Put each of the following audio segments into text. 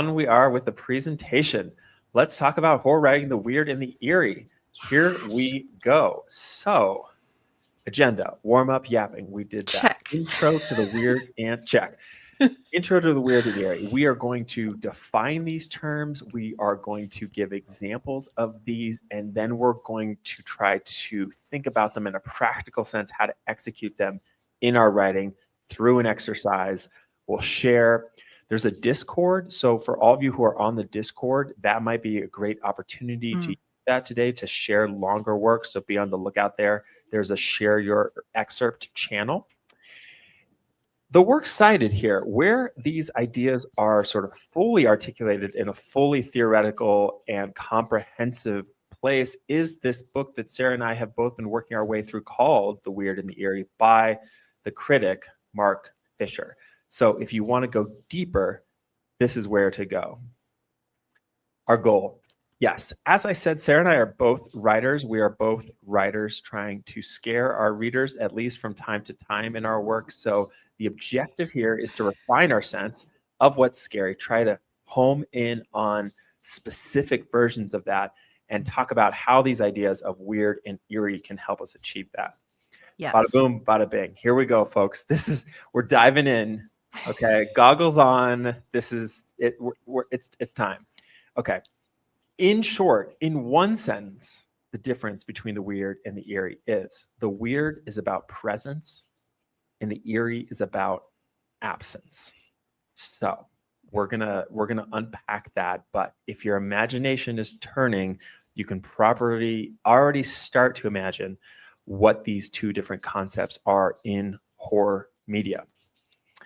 On we are with the presentation. Let's talk about horror writing, the weird and the eerie. Here we go. So, agenda, warm up, yapping. We did that. Check. Intro to the weird and check. Intro to the weird and eerie. We are going to define these terms. We are going to give examples of these, and then we're going to try to think about them in a practical sense, how to execute them in our writing through an exercise. We'll share. There's a Discord. So for all of you who are on the Discord, that might be a great opportunity to use that today to share longer work. So be on the lookout there. There's a share your excerpt channel. The works cited here, where these ideas are sort of fully articulated in a fully theoretical and comprehensive place, is this book that Sarah and I have both been working our way through called The Weird and the Eerie by the critic, Mark Fisher. So if you want to go deeper, this is where to go. Our goal. Yes, as I said, Sarah and I are both writers. We are both writers trying to scare our readers, at least from time to time in our work. So the objective here is to refine our sense of what's scary, try to home in on specific versions of that, and talk about how these ideas of weird and eerie can help us achieve that. Yes. Bada boom, bada bing. Here we go, folks. We're diving in. Okay, goggles on. This is it. It's time. Okay. In short, in one sentence, the difference between the weird and the eerie is the weird is about presence and the eerie is about absence. So we're gonna unpack that. But if your imagination is turning, you can properly already start to imagine what these two different concepts are in horror media.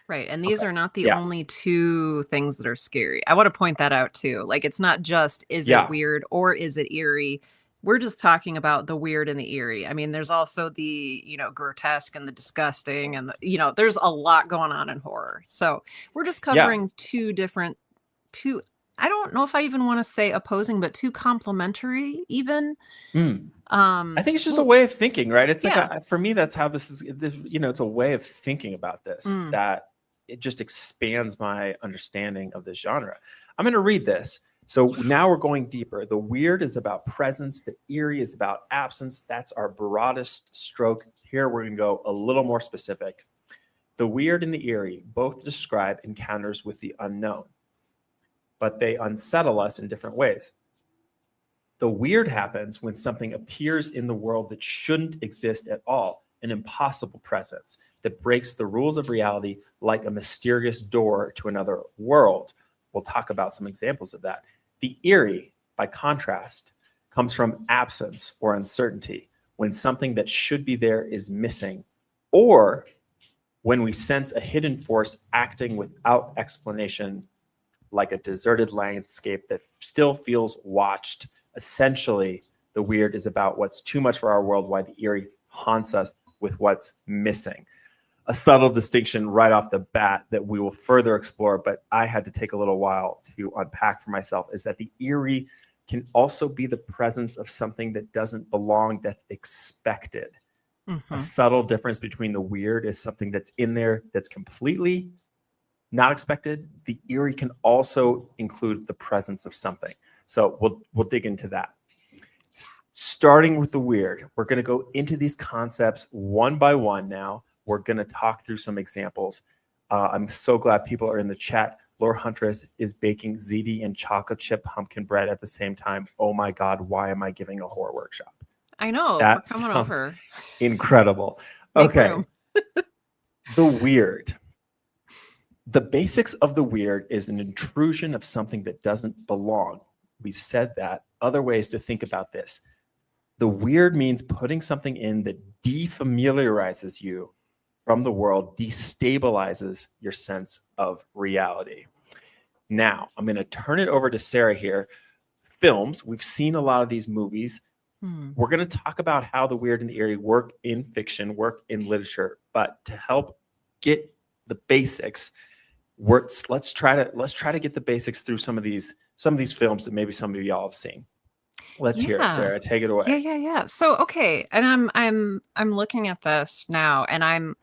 Right. And these are not the only two things that are scary. I want to point that out too. Like, it's not just, is it weird or is it eerie? We're just talking about the weird and the eerie. I mean, there's also the, grotesque and the disgusting and, there's a lot going on in horror. So we're just covering two, I don't know if I even want to say opposing, but two complementary even. I think it's just a way of thinking, right? It's like, for me, that's how this is, it's a way of thinking about this, that it just expands my understanding of this genre. I'm going to read this. So now we're going deeper. The weird is about presence. The eerie is about absence. That's our broadest stroke. Here we're going to go a little more specific. The weird and the eerie both describe encounters with the unknown, but they unsettle us in different ways. The weird happens when something appears in the world that shouldn't exist at all, an impossible presence that breaks the rules of reality like a mysterious door to another world. We'll talk about some examples of that. The eerie, by contrast, comes from absence or uncertainty, when something that should be there is missing, or when we sense a hidden force acting without explanation, like a deserted landscape that still feels watched. Essentially, the weird is about what's too much for our world, why the eerie haunts us with what's missing. A subtle distinction right off the bat that we will further explore, but I had to take a little while to unpack for myself, is that the eerie can also be the presence of something that doesn't belong, that's expected. A subtle difference between the weird is something that's in there that's completely not expected. The eerie can also include the presence of something. So we'll dig into that. Starting with the weird, we're going to go into these concepts one by one now. We're going to talk through some examples. I'm so glad people are in the chat. Laura Huntress is baking ziti and chocolate chip pumpkin bread at the same time. Oh my God, why am I giving a horror workshop? I know. That we're coming over. Incredible. Okay. The weird. The basics of the weird is an intrusion of something that doesn't belong. We've said that. Other ways to think about this. The weird means putting something in that defamiliarizes you from the world, destabilizes your sense of reality. Now, I'm going to turn it over to Sarah here. Films, we've seen a lot of these movies. We're going to talk about how the weird and the eerie work in fiction, work in literature, but to help get the basics, let's try to get the basics through some of these films that maybe some of y'all have seen. Let's hear it, Sarah. Take it away. Yeah. So, okay. And I'm looking at this now, and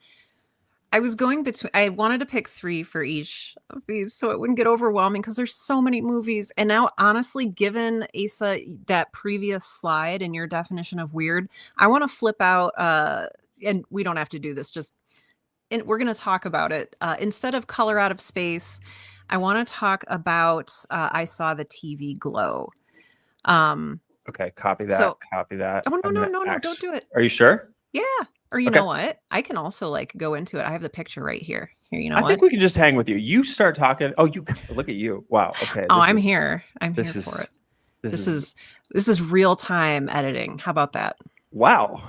I was going between, I wanted to pick 3 for each of these so it wouldn't get overwhelming because there's so many movies. And now, honestly, given Asa that previous slide and your definition of weird, I want to flip out, and we don't have to do this, just, and we're going to talk about it. Instead of Color Out of Space, I want to talk about I Saw the TV Glow. Okay, copy that. Copy that. Oh, no, don't do it. Are you sure? Yeah. Or you know what? I can also like go into it. I have the picture right here. Here, you know what? I think we can just hang with you. You start talking. Oh, you look at you. Wow. Okay. I'm here. I'm here for it. This is real time editing. How about that? Wow.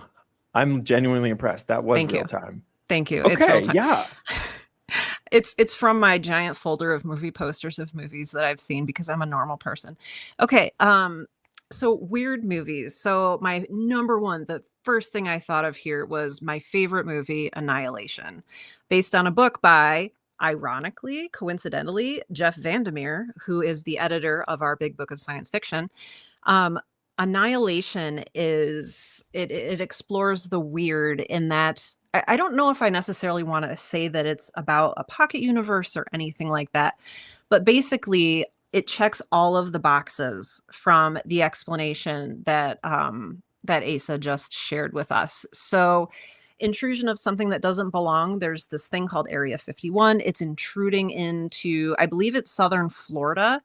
I'm genuinely impressed. That was real time. Thank you. Okay. It's real time. Yeah. It's from my giant folder of movie posters of movies that I've seen because I'm a normal person. Okay. So weird movies. So my number one, the first thing I thought of here was my favorite movie, Annihilation, based on a book by, ironically, coincidentally, Jeff Vandermeer, who is the editor of our big book of science fiction. Annihilation is, it explores the weird in that I don't know if I necessarily want to say that it's about a pocket universe or anything like that, but basically it checks all of the boxes from the explanation that that Asa just shared with us. So intrusion of something that doesn't belong. There's this thing called Area 51. It's intruding into, I believe it's southern Florida,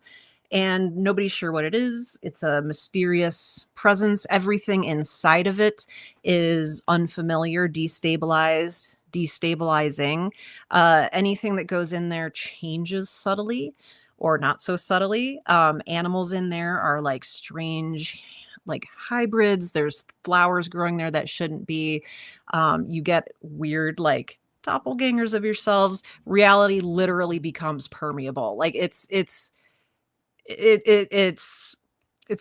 and nobody's sure what it is. It's a mysterious presence. Everything inside of it is unfamiliar, destabilizing. Anything that goes in there changes subtly or not so subtly. Animals in there are like strange, like hybrids. There's flowers growing there that shouldn't be. You get weird, like doppelgangers of yourselves. Reality literally becomes permeable. Like it's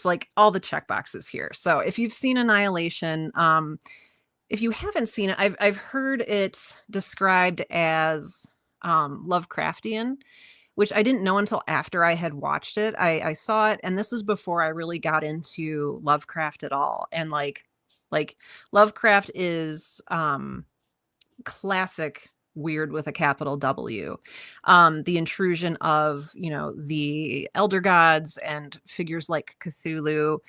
like all the check boxes here. So if you've seen Annihilation, if you haven't seen it, I've heard it described as Lovecraftian, which I didn't know until after I had watched it. I saw it, and this was before I really got into Lovecraft at all. And like Lovecraft is classic weird with a capital W. The intrusion of, the elder gods and figures like Cthulhu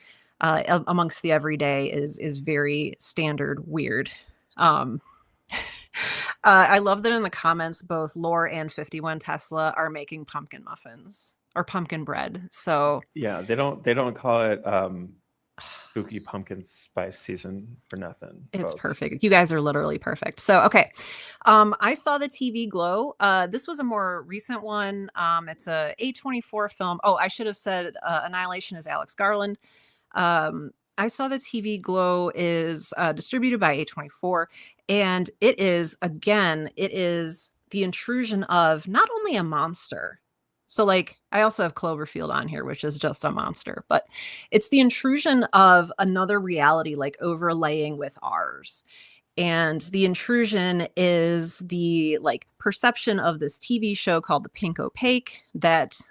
amongst the everyday is very standard weird. I love that in the comments, both Lore and 51 Tesla are making pumpkin muffins or pumpkin bread. So yeah, they don't call it spooky pumpkin spice season for nothing. It's perfect. You guys are literally perfect. So, okay. I saw the TV Glow. This was a more recent one. It's a A24 film. Oh, I should have said Annihilation is Alex Garland. I saw the TV Glow is distributed by A24, and it is the intrusion of not only a monster. So like I also have Cloverfield on here, which is just a monster, but it's the intrusion of another reality, like overlaying with ours. And the intrusion is the like perception of this TV show called The Pink Opaque that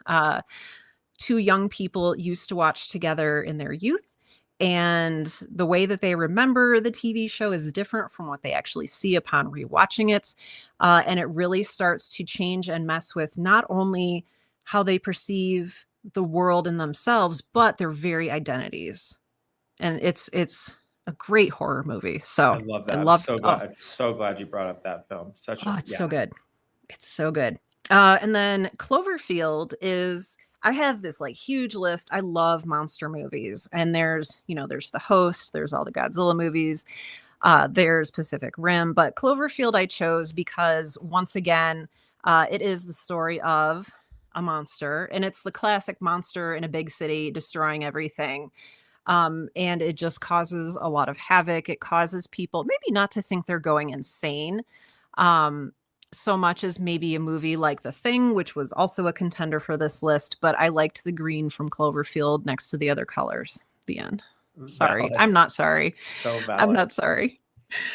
2 young people used to watch together in their youth. And the way that they remember the TV show is different from what they actually see upon rewatching it. And it really starts to change and mess with not only how they perceive the world and themselves, but their very identities. And it's a great horror movie. So I love that. I'm so glad you brought up that film. So good. It's so good. And then Cloverfield is, I have this like huge list. I love monster movies. And there's The Host, there's all the Godzilla movies, there's Pacific Rim, but Cloverfield I chose because once again, it is the story of a monster, and it's the classic monster in a big city destroying everything. And it just causes a lot of havoc. It causes people maybe not to think they're going insane so much as maybe a movie like The Thing, which was also a contender for this list, but I liked the green from Cloverfield next to the other colors. The end. Sorry. Valid. I'm not sorry. So valid. I'm not sorry.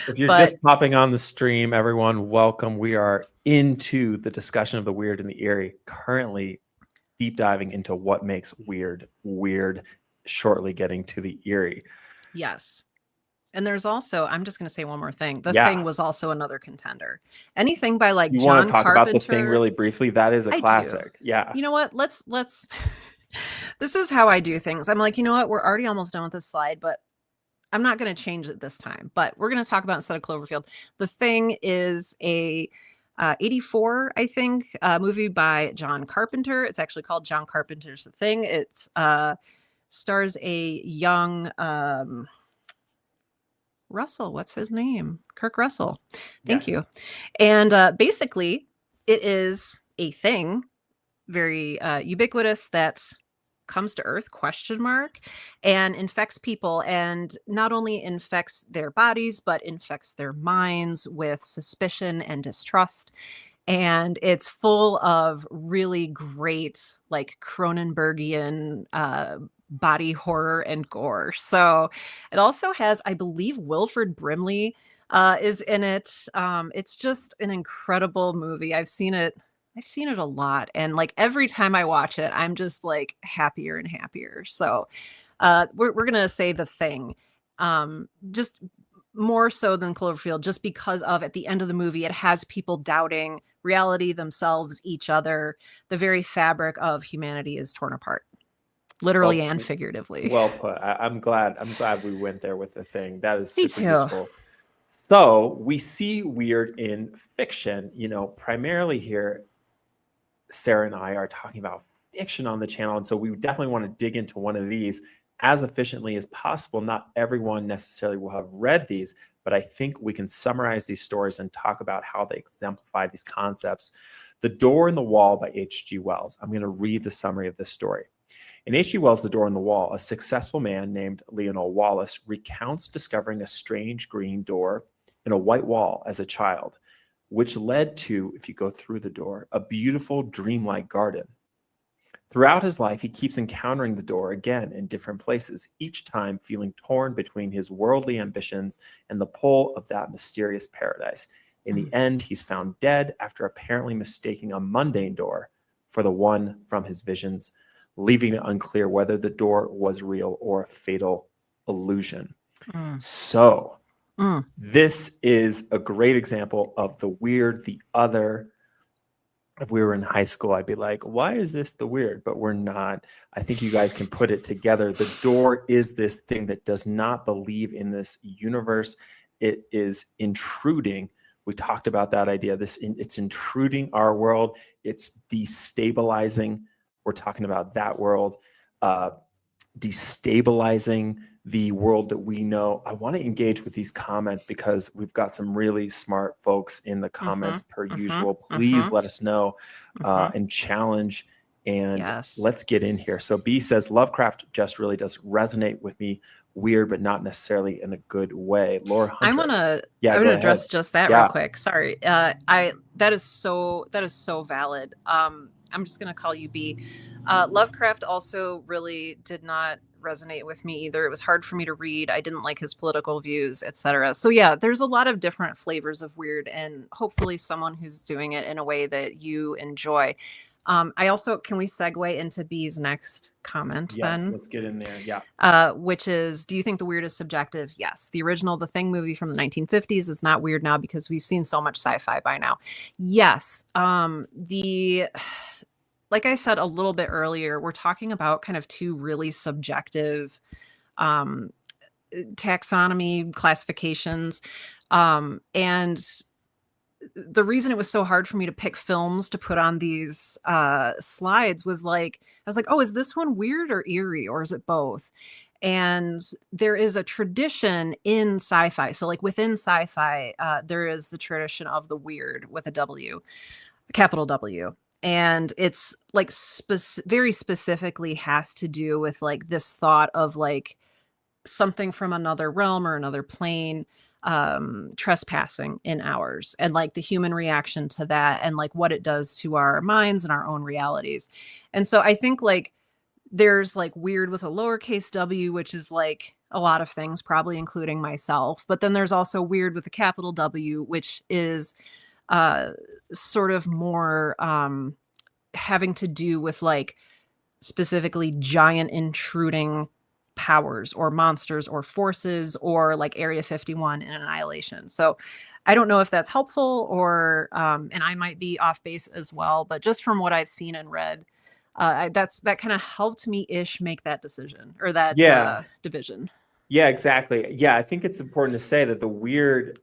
If you're just popping on the stream, everyone, welcome. We are into the discussion of the weird and the eerie, currently deep diving into what makes weird, shortly getting to the eerie. Yes. And there's also, I'm just going to say one more thing. The Thing was also another contender. Anything by like you John want to talk Carpenter, about The Thing really briefly? That is a classic. Yeah. You know what? Let's this is how I do things. I'm like, you know what? We're already almost done with this slide, but I'm not going to change it this time. But we're going to talk about, instead of Cloverfield, The Thing is a 84, I think, movie by John Carpenter. It's actually called John Carpenter's The Thing. It stars a young Russell. What's his name? Kirk Russell. Thank you. And basically, it is a thing, very ubiquitous, that comes to Earth, ? And infects people, and not only infects their bodies, but infects their minds with suspicion and distrust. And it's full of really great, like, Cronenbergian body horror and gore. So it also has, I believe, Wilford Brimley is in it. It's just an incredible movie. I've seen it a lot, and like every time I watch it, I'm just like happier and happier. So we're gonna say The Thing, just more so than Cloverfield, just because of, at the end of the movie, it has people doubting reality, themselves, each other. The very fabric of humanity is torn apart, literally and figuratively. Well put. I'm glad we went there with The Thing. That is super useful. So we see weird in fiction, primarily here. Sarah and I are talking about fiction on the channel, and so we definitely want to dig into one of these as efficiently as possible. Not everyone necessarily will have read these, but I think we can summarize these stories and talk about how they exemplify these concepts. The Door in the Wall by H.G. Wells. I'm going to read the summary of this story. In H.G. Wells' The Door in the Wall, a successful man named Leonel Wallace recounts discovering a strange green door in a white wall as a child, which led to, if you go through the door, a beautiful dreamlike garden. Throughout his life, he keeps encountering the door again in different places, each time feeling torn between his worldly ambitions and the pull of that mysterious paradise. In the end, he's found dead after apparently mistaking a mundane door for the one from his visions, leaving it unclear whether the door was real or a fatal illusion. So this is a great example of the weird, the other. If we were in high school, I'd be like, why is this the weird? But we're not. I think you guys can put it together. The door is this thing that does not believe in this universe. It is intruding. We talked about that idea. It's intruding our world. It's destabilizing. We're talking about that world, destabilizing the world that we know. I want to engage with these comments because we've got some really smart folks in the comments per usual. Please let us know and challenge, and let's get in here. So B says, Lovecraft just really does resonate with me. Weird, but not necessarily in a good way. Laura Huntress. I want to address just that real quick. Sorry. That is so valid. I'm just going to call you B. Lovecraft also really did not resonate with me either. It was hard for me to read. I didn't like his political views, etc. So yeah, there's a lot of different flavors of weird, and hopefully someone who's doing it in a way that you enjoy. I also, can we segue into B's next comment then? Yes, let's get in there. Yeah. Which is, do you think the weird is subjective? Yes. The original The Thing movie from the 1950s is not weird now because we've seen so much sci-fi by now. Yes. Like I said a little bit earlier, we're talking about kind of two really subjective taxonomy classifications. And the reason it was so hard for me to pick films to put on these slides was like, I was like, oh, is this one weird or eerie, or is it both? And there is a tradition in sci-fi. So like within sci-fi, there is the tradition of the weird with a W, a capital W. And it's like very specifically has to do with like this thought of like something from another realm or another plane trespassing in ours, and like the human reaction to that, and like what it does to our minds and our own realities. And so I think like there's like weird with a lowercase w, which is like a lot of things, probably including myself. But then there's also weird with a capital W, which is sort of more having to do with like specifically giant intruding powers or monsters or forces or like Area 51 and Annihilation. So I don't know if that's helpful or, and I might be off base as well, but just from what I've seen and read, that kind of helped me make that decision or that division. Yeah, exactly. Yeah, I think it's important to say that the weird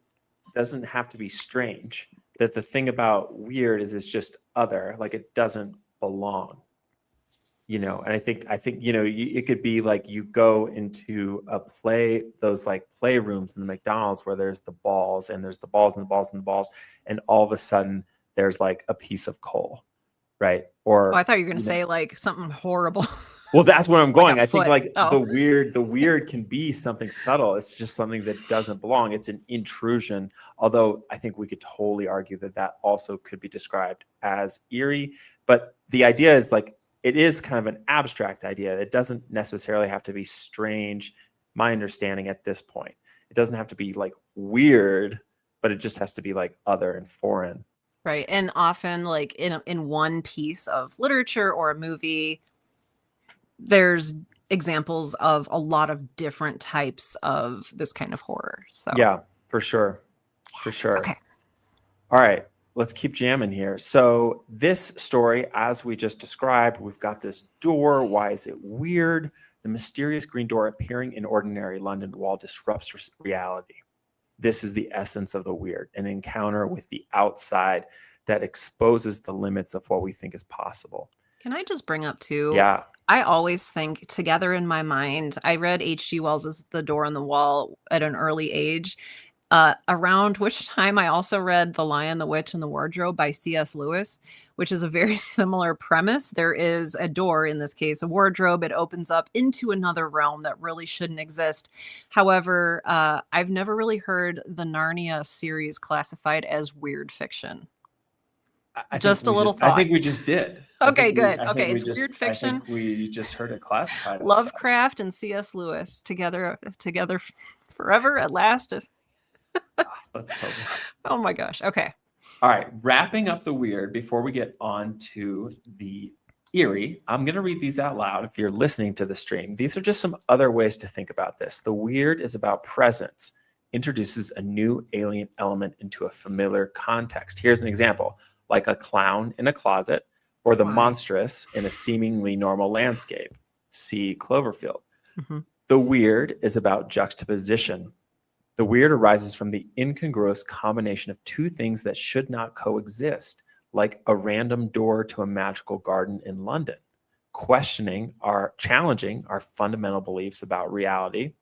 doesn't have to be strange. That the thing about weird is it's just other, like it doesn't belong. And I think it could be like you go into those like playrooms in the McDonald's where there's the balls and there's the balls and the balls and the balls, and all of a sudden there's like a piece of coal, right? Or I thought you were going to say like something horrible. Well, that's where I'm going. Like I think like the weird can be something subtle. It's just something that doesn't belong. It's an intrusion. Although I think we could totally argue that also could be described as eerie. But the idea is like, it is kind of an abstract idea. It doesn't necessarily have to be strange. My understanding at this point, it doesn't have to be like weird, but it just has to be like other and foreign. Right. And often like in one piece of literature or a movie, there's examples of a lot of different types of this kind of horror. So yeah, for sure. For sure. Okay. All right. Let's keep jamming here. So this story, as we just described, we've got this door. Why is it weird? The mysterious green door appearing in ordinary London wall disrupts reality. This is the essence of the weird, an encounter with the outside that exposes the limits of what we think is possible. Can I just bring up too? Yeah. I always think together in my mind, I read H.G. Wells's The Door on the Wall at an early age. Around which time I also read The Lion, the Witch, and the Wardrobe by C.S. Lewis, which is a very similar premise. There is a door, in this case, a wardrobe. It opens up into another realm that really shouldn't exist. However, I've never really heard the Narnia series classified as weird fiction. Just a little thought. I think we just did. Okay, good. Okay, it's weird fiction. I think we just heard it classified. Lovecraft and C.S. Lewis together forever at last. Let's hope. Oh my gosh. Okay. All right. Wrapping up the weird before we get on to the eerie. I'm going to read these out loud if you're listening to the stream. These are just some other ways to think about this. The weird is about presence, introduces a new alien element into a familiar context. Here's an example, like a clown in a closet or the monstrous in a seemingly normal landscape. See Cloverfield. Mm-hmm. The weird is about juxtaposition. The weird arises from the incongruous combination of two things that should not coexist, like a random door to a magical garden in London, challenging our fundamental beliefs about reality,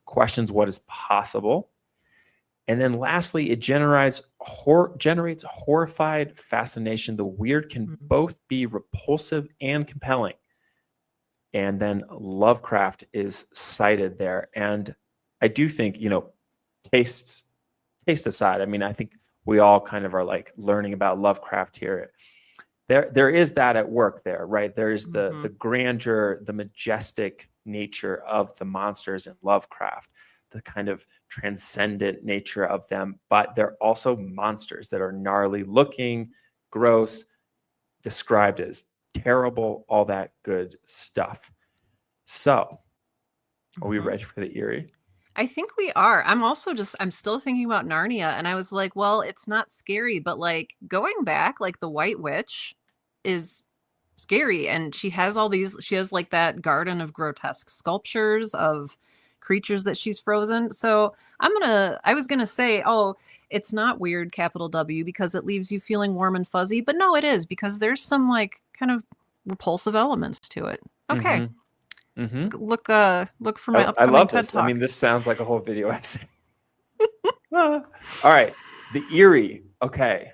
questions what is possible, and then lastly, it generates horrified fascination. The weird can both be repulsive and compelling. And then Lovecraft is cited there. And I do think, taste aside, I mean, I think we all kind of are like learning about Lovecraft here. There is that at work there, right? There's the grandeur, the majestic nature of the monsters in Lovecraft, the kind of transcendent nature of them, but they're also monsters that are gnarly looking, gross, described as terrible, all that good stuff. So, are we ready for the eerie? I think we are. I'm still thinking about Narnia, and I was like, well, it's not scary, but like going back, like the White Witch is scary, and she has like that garden of grotesque sculptures of creatures that she's frozen. So I was gonna say, oh, it's not weird, capital W, because it leaves you feeling warm and fuzzy, but no, it is, because there's some like kind of repulsive elements to it. Okay. Look for my upcoming I love TED this. Talk. I mean, this sounds like a whole video essay. All right, the eerie. Okay,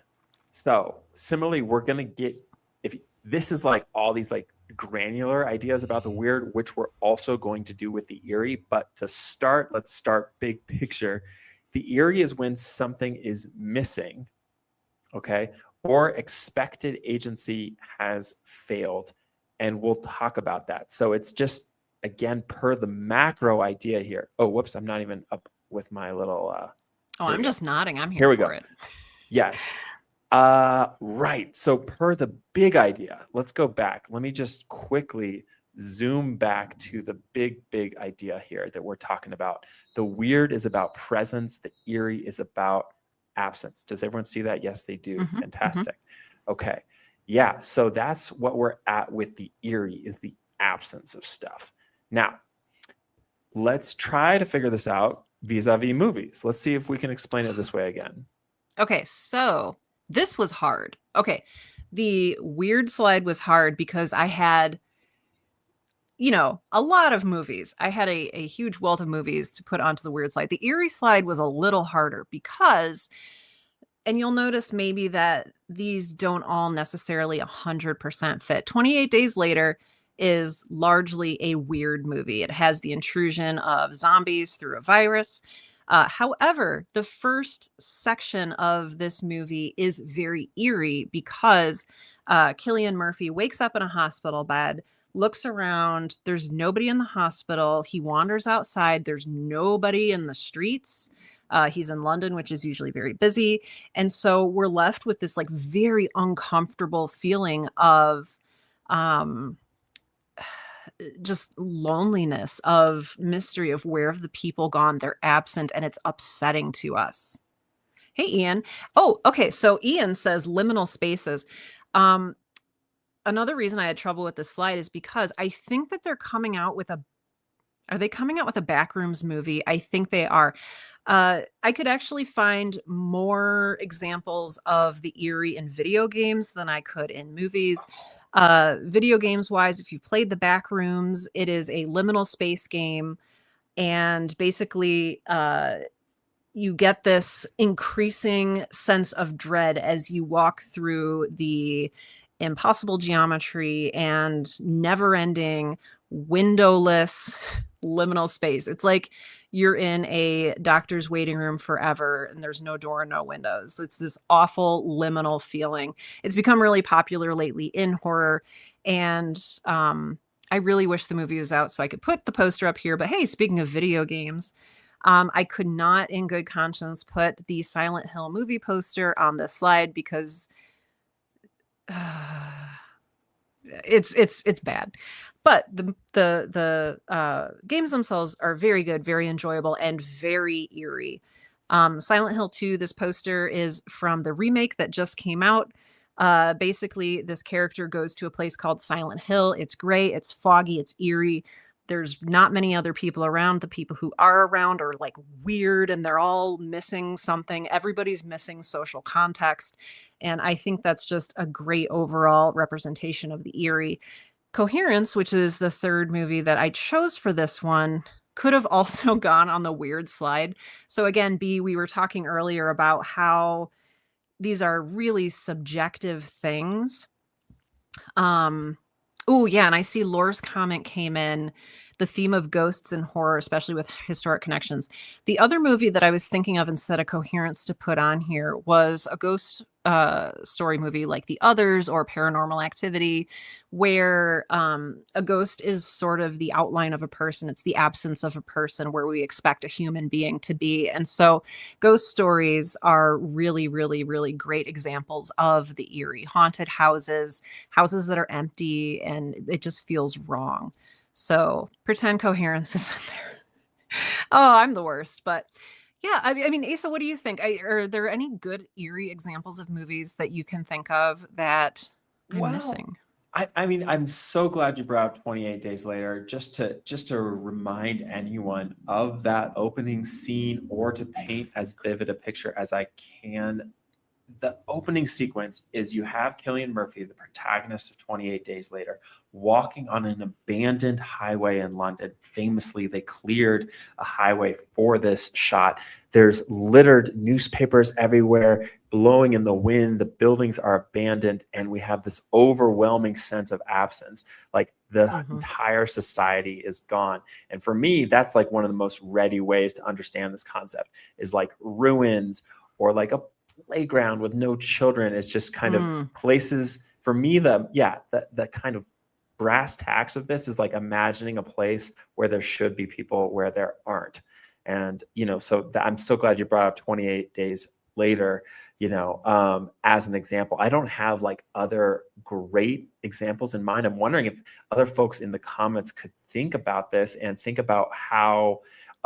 so similarly, we're gonna get, if this is like all these like granular ideas about the weird, which we're also going to do with the eerie. But to start, let's start big picture. The eerie is when something is missing, okay, or expected agency has failed. And we'll talk about that. So it's just, again, per the macro idea here. Oh, whoops, I'm not even up with my little... I'm just nodding. I'm here for it. Yes. Right. So per the big idea, let's go back. Let me just quickly zoom back to the big idea here that we're talking about. The weird is about presence. The eerie is about absence. Does everyone see that? Yes, they do. Mm-hmm. Fantastic. Mm-hmm. Okay. Yeah. So that's what we're at with the eerie, is the absence of stuff. Now, let's try to figure this out vis-a-vis movies. Let's see if we can explain it this way again. Okay. So this was hard. Okay. The weird slide was hard because I had, a lot of movies. I had a huge wealth of movies to put onto the weird slide. The eerie slide was a little harder because, and you'll notice maybe that these don't all necessarily 100% fit. 28 Days Later is largely a weird movie. It has the intrusion of zombies through a virus. However, the first section of this movie is very eerie because Cillian Murphy wakes up in a hospital bed, looks around. There's nobody in the hospital. He wanders outside. There's nobody in the streets. He's in London, which is usually very busy. And so we're left with this like very uncomfortable feeling of just loneliness, of mystery, of where have the people gone? They're absent, and it's upsetting to us. Hey, Ian. Oh, okay. So Ian says liminal spaces. Another reason I had trouble with this slide is because I think that they're coming out with are they coming out with a Backrooms movie? I think they are. I could actually find more examples of the eerie in video games than I could in movies. Video games wise, if you've played the Backrooms, it is a liminal space game. And basically, you get this increasing sense of dread as you walk through the impossible geometry and never-ending windowless liminal space. It's like you're in a doctor's waiting room forever and there's no door, no windows. It's this awful liminal feeling. It's become really popular lately in horror, and I really wish the movie was out so I could put the poster up here. But hey, speaking of video games, I could not in good conscience put the Silent Hill movie poster on this slide because it's bad. But the games themselves are very good, very enjoyable, and very eerie. Silent Hill 2, this poster is from the remake that just came out. Basically, this character goes to a place called Silent Hill. It's gray, it's foggy, it's eerie. There's not many other people around. The people who are around are like weird, and they're all missing something. Everybody's missing social context. And I think that's just a great overall representation of the eerie. Coherence, which is the third movie that I chose for this one, could have also gone on the weird slide. So again, we were talking earlier about how these are really subjective things. Oh, yeah. And I see Laura's comment came in, the theme of ghosts and horror, especially with historic connections. The other movie that I was thinking of instead of Coherence to put on here was a ghost story movie like The Others or Paranormal Activity, where a ghost is sort of the outline of a person. It's the absence of a person where we expect a human being to be. And so ghost stories are really, really, really great examples of the eerie. Haunted houses that are empty, and it just feels wrong. So pretend Coherence is in there. Oh, I'm the worst, but yeah, I mean, Asa, what do you think? Are there any good eerie examples of movies that you can think of that I'm missing? I mean, I'm so glad you brought up 28 Days Later, just to remind anyone of that opening scene, or to paint as vivid a picture as I can. The opening sequence is you have Cillian Murphy, the protagonist of 28 Days Later, walking on an abandoned highway in London. Famously, they cleared a highway for this shot. There's littered newspapers everywhere, blowing in the wind. The buildings are abandoned, and we have this overwhelming sense of absence. Like the entire society is gone. And for me, that's like one of the most ready ways to understand this concept, is like ruins, or like a playground with no children. It's just kind of places. For me, the kind of brass tacks of this is like imagining a place where there should be people where there aren't. And so I'm so glad you brought up 28 Days Later. as an example. I don't have like other great examples in mind. I'm wondering if other folks in the comments could think about this and think about how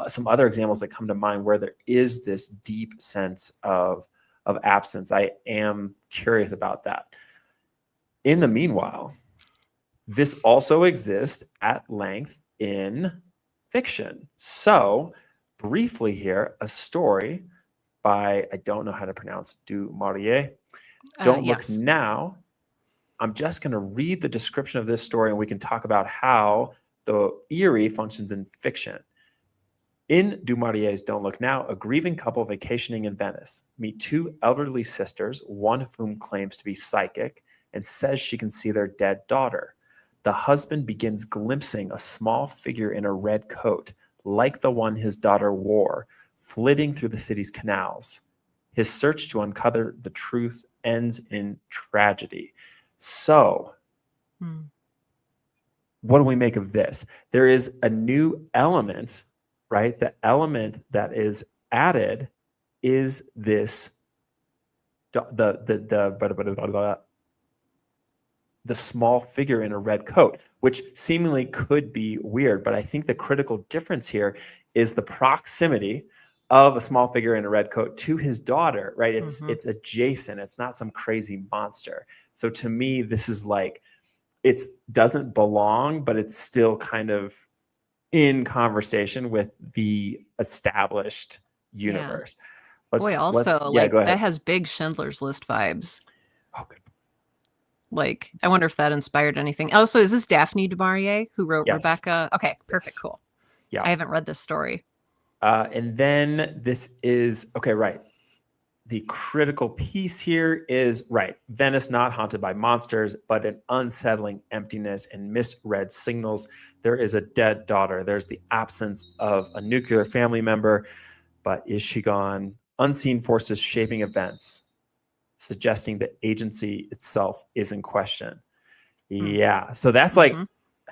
some other examples that come to mind where there is this deep sense of absence. I am curious about that. In the meanwhile, this also exists at length in fiction. So briefly here, a story by, I don't know how to pronounce, Du Maurier. Don't Look Now. I'm just going to read the description of this story and we can talk about how the eerie functions in fiction. In Du Maurier's Don't Look Now, a grieving couple vacationing in Venice meet two elderly sisters, one of whom claims to be psychic and says she can see their dead daughter. The husband begins glimpsing a small figure in a red coat, like the one his daughter wore, flitting through the city's canals. His search to uncover the truth ends in tragedy. So, what do we make of this? There is a new element, right? The element that is added is this, the small figure in a red coat, which seemingly could be weird. But I think the critical difference here is the proximity of a small figure in a red coat to his daughter, right? It's adjacent. It's not some crazy monster. So to me, this is like, it doesn't belong, but it's still kind of in conversation with the established universe. That has big Schindler's List vibes. Oh, good. Like, I wonder if that inspired anything. Also, is this Daphne du Maurier who wrote Rebecca? Okay, perfect, cool. Yeah, I haven't read this story. And then this is, okay, right. The critical piece here is, right, Venice not haunted by monsters, but an unsettling emptiness and misread signals. There is a dead daughter. There's the absence of a nuclear family member, but is she gone? Unseen forces shaping events, suggesting that agency itself is in question. Yeah, so that's like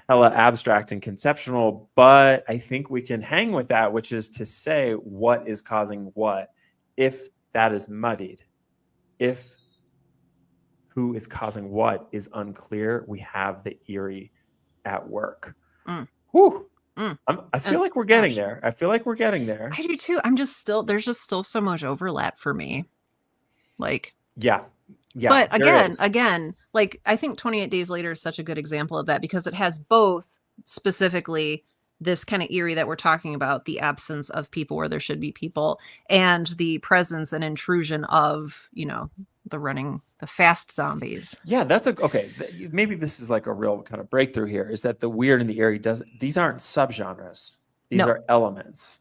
hella abstract and conceptual, but I think we can hang with that, which is to say what is causing what. If that is muddied, if who is causing what is unclear, we have the eerie at work. Whew. I feel like we're getting there. I feel like we're getting there. I do too. There's just still so much overlap for me. Like, yeah. But again, like, I think 28 Days Later is such a good example of that, because it has both specifically this kind of eerie that we're talking about, the absence of people where there should be people, and the presence and intrusion of, the fast zombies. Yeah, that's okay. Maybe this is like a real kind of breakthrough here, is that the weird and the eerie these aren't subgenres. These are elements,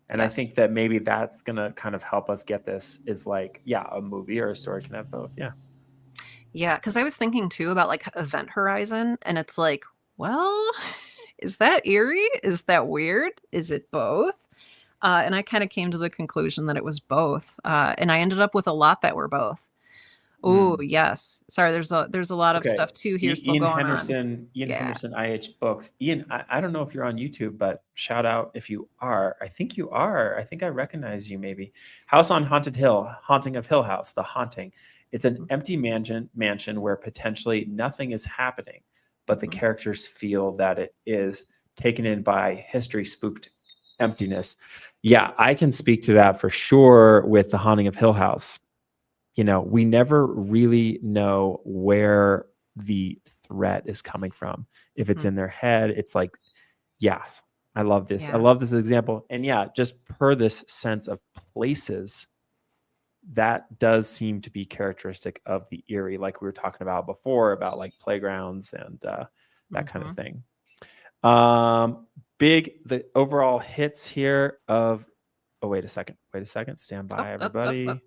And I think that maybe that's going to kind of help us get this, is like, a movie or a story can have both. Yeah. Yeah. Cause I was thinking too about like Event Horizon, and it's like, well, is that eerie? Is that weird? Is it both? And I kind of came to the conclusion that it was both. And I ended up with a lot that were both. Oh, yes. Sorry, there's a lot of stuff too here still going on. Ian Henderson, IH Books. Ian, I don't know if you're on YouTube, but shout out if you are. I think you are. I think I recognize you maybe. House on Haunted Hill, Haunting of Hill House, The Haunting. It's an empty mansion where potentially nothing is happening, but the characters feel that it is, taken in by history-spooked emptiness. Yeah, I can speak to that for sure with The Haunting of Hill House. We never really know where the threat is coming from. If it's in their head, it's like, yes, I love this. I love this example. And just per this sense of places, that does seem to be characteristic of the eerie, like we were talking about before, about like playgrounds and that kind of thing. The overall hits here of, wait a second. Stand by, everybody. Up.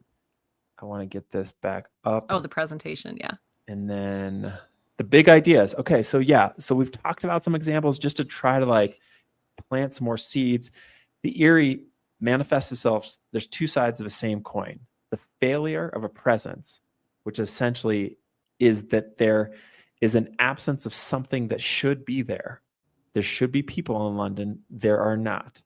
I want to get this back up. Oh, the presentation. Yeah. And then the big ideas. Okay. So we've talked about some examples just to try to like plant some more seeds. The eerie manifests itself. There's two sides of the same coin. The failure of a presence, which essentially is that there is an absence of something that should be there. There should be people in London. There are not.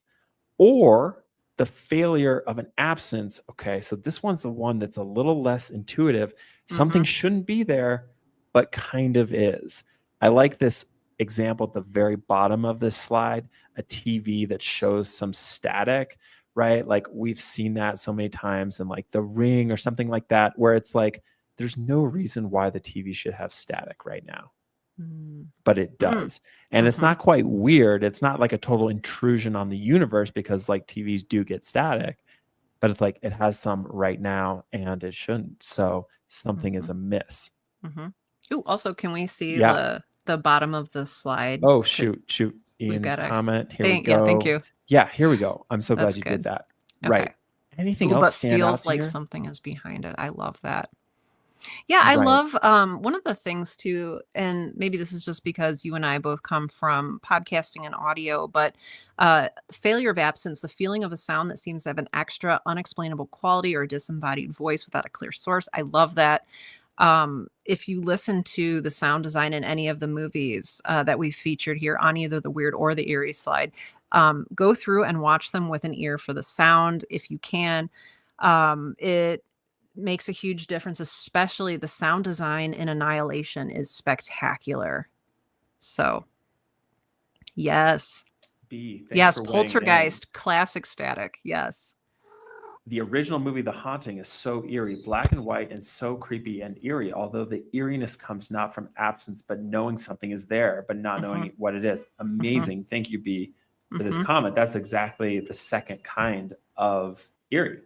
Or the failure of an absence. Okay, so this one's the one that's a little less intuitive. Something shouldn't be there, but kind of is. I like this example at the very bottom of this slide, a TV that shows some static, right? Like we've seen that so many times in like The Ring or something like that, where it's like, there's no reason why the TV should have static right now, but it does. And it's not quite weird. It's not like a total intrusion on the universe because like TVs do get static, but it's like it has some right now and it shouldn't. So something is amiss. Oh, also, can we see the bottom of the slide? Oh, shoot. Ian's comment. Here we go. Yeah, thank you. Yeah, here we go. I'm so glad you did that. Okay. Right. Anything else but stand feels out to like you? something is behind it. I love that. Yeah, I love one of the things too, and maybe this is just because you and I both come from podcasting and audio, but failure of absence, the feeling of a sound that seems to have an extra unexplainable quality or disembodied voice without a clear source. I love that. If you listen to the sound design in any of the movies that we've featured here on either the Weird or the Eerie slide, go through and watch them with an ear for the sound if you can. It makes a huge difference, especially the sound design in Annihilation is spectacular. So, yes. Yes, Poltergeist, classic static. Yes. The original movie, The Haunting, is so eerie, black and white, and so creepy and eerie, although the eeriness comes not from absence, but knowing something is there, but not knowing what it is. Amazing. Thank you, B, for this comment. That's exactly the second kind of eerie.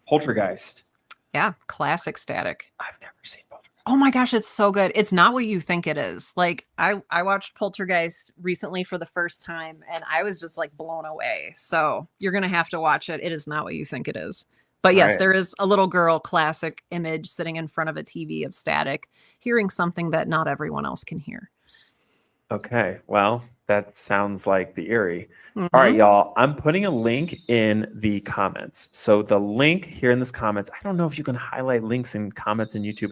Poltergeist. Yeah, classic static. I've never seen Poltergeist. Oh my gosh, it's so good. It's not what you think it is. Like I watched Poltergeist recently for the first time and I was just like blown away. So you're going to have to watch it. It is not what you think it is. But yes, there is a little girl classic image sitting in front of a TV of static, hearing something that not everyone else can hear. Okay, well, that sounds like the eerie. All right, y'all, I'm putting a link in the comments. So the link here in this comments, I don't know if you can highlight links in comments in YouTube.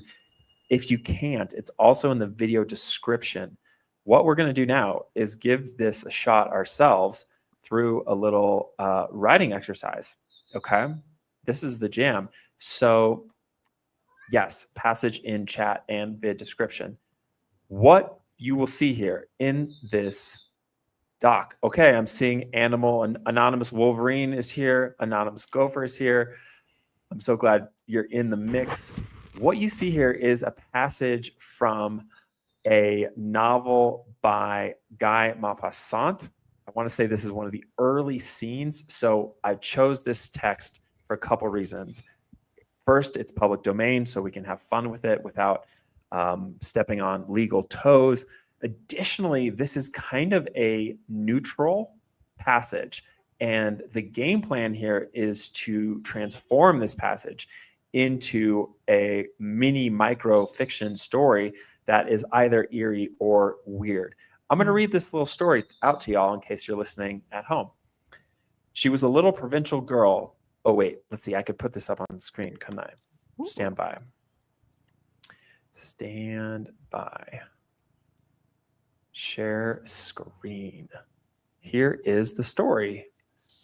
If you can't, it's also in the video description. What we're going to do now is give this a shot ourselves through a little writing exercise. Okay, this is the jam. So yes, passage in chat and vid description. What you will see here in this doc. Okay, I'm seeing animal and anonymous Wolverine is here. Anonymous Gopher is here. I'm so glad you're in the mix. What you see here is a passage from a novel by Guy Maupassant. I want to say this is one of the early scenes. So I chose this text for a couple reasons. First, it's public domain, so we can have fun with it without stepping on legal toes. Additionally, this is kind of a neutral passage, and the game plan here is to transform this passage into a mini micro fiction story that is either eerie or weird. I'm going to read this little story out to y'all in case you're listening at home. She was a little provincial girl. Oh, wait, let's see. I could put this up on the screen, couldn't I? Stand by. Stand by. Share screen. Here is the story.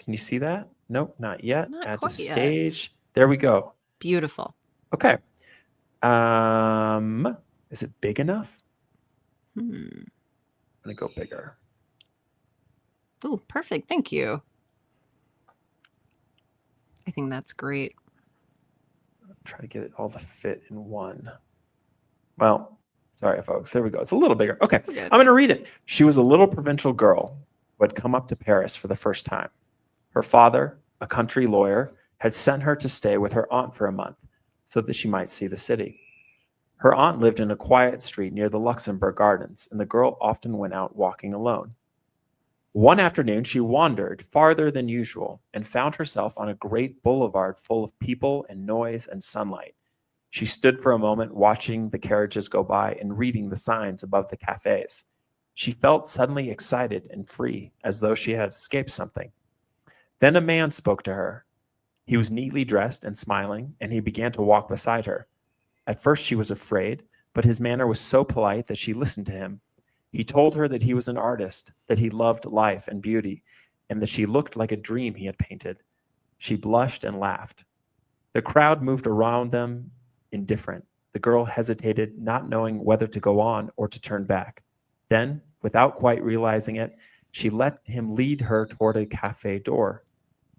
Can you see that? Nope, not yet. Add to stage. There we go. Beautiful. Okay. Is it big enough? I'm gonna go bigger. Oh, perfect. Thank you. I think that's great. Try to get it all to fit in one. Well, sorry, folks. There we go. It's a little bigger. Okay, I'm going to read it. She was a little provincial girl who had come up to Paris for the first time. Her father, a country lawyer, had sent her to stay with her aunt for a month so that she might see the city. Her aunt lived in a quiet street near the Luxembourg Gardens, and the girl often went out walking alone. One afternoon, she wandered farther than usual and found herself on a great boulevard full of people and noise and sunlight. She stood for a moment watching the carriages go by and reading the signs above the cafes. She felt suddenly excited and free, as though she had escaped something. Then a man spoke to her. He was neatly dressed and smiling, and he began to walk beside her. At first she was afraid, but his manner was so polite that she listened to him. He told her that he was an artist, that he loved life and beauty, and that she looked like a dream he had painted. She blushed and laughed. The crowd moved around them, indifferent. The girl hesitated, not knowing whether to go on or to turn back. Then, without quite realizing it, she let him lead her toward a cafe door.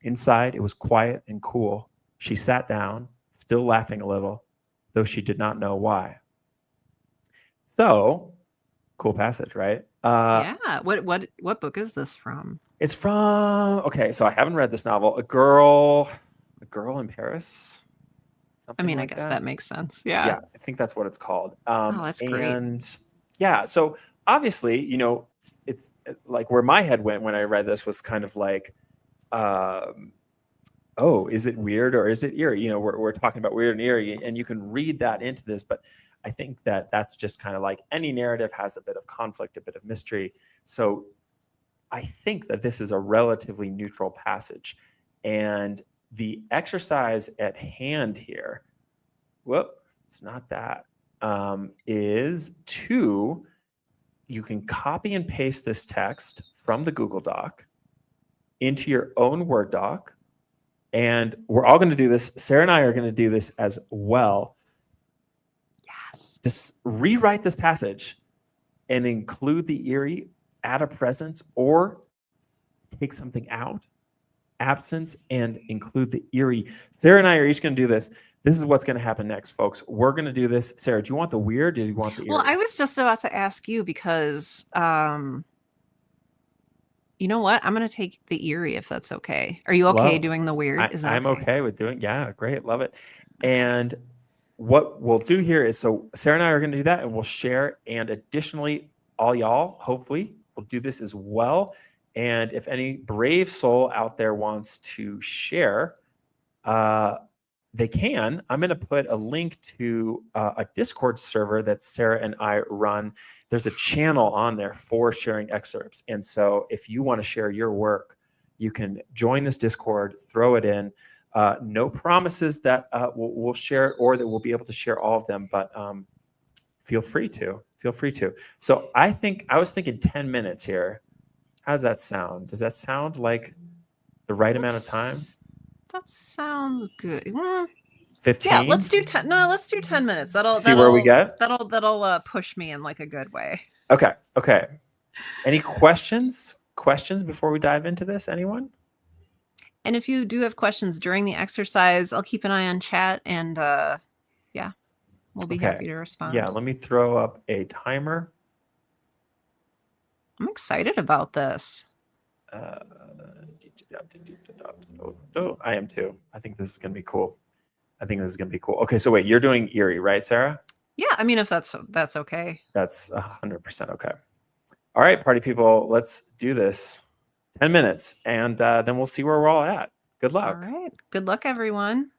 Inside, it was quiet and cool. She sat down, still laughing a little, though she did not know why. So, cool passage, right? Yeah. What book is this from? It's from, okay, so I haven't read this novel. A girl in Paris. I mean, I guess that makes sense. Yeah. Yeah, I think that's what it's called. Oh, that's great. And yeah, so obviously, you know, it's like where my head went when I read this was kind of like, oh, is it weird or is it eerie? You know, we're talking about weird and eerie, and you can read that into this, but I think that that's just kind of like any narrative has a bit of conflict, a bit of mystery. So I think that this is a relatively neutral passage. And the exercise at hand here, whoop, it's not that, is you can copy and paste this text from the Google Doc into your own Word doc. And we're all going to do this. Sarah and I are going to do this as well. Yes. Just rewrite this passage and include the eerie, add a presence, or take something out, absence, and include the eerie. Sarah and I are each going to do this. This is what's going to happen next, folks. We're going to do this. Sarah, do you want the weird or do you want the eerie? Well, I was just about to ask you because, you know what? I'm going to take the eerie if that's okay. Are you okay doing the weird? I'm okay with doing, yeah, great. Love it. And what we'll do here is, so Sarah and I are going to do that and we'll share. And additionally, all y'all, hopefully, will do this as well. And if any brave soul out there wants to share, they can. I'm going to put a link to a Discord server that Sarah and I run. There's a channel on there for sharing excerpts. And so if you want to share your work, you can join this Discord, throw it in. No promises that we'll share it or that we'll be able to share all of them, but feel free to. Feel free to. So I was thinking 10 minutes here. How does that sound? Does that sound like the right amount of time? That sounds good. 15? Yeah, let's do 10. No, let's do 10 minutes. See where we get? That'll push me in like a good way. Okay. Any questions before we dive into this? Anyone? And if you do have questions during the exercise, I'll keep an eye on chat and yeah, we'll be happy to respond. Yeah, let me throw up a timer. I'm excited about this. I am too. I think this is going to be cool. Okay, so wait, you're doing eerie, right, Sarah? Yeah, I mean, if that's okay. That's 100% okay. All right, party people, let's do this. 10 minutes, and then we'll see where we're all at. Good luck. All right. Good luck, everyone.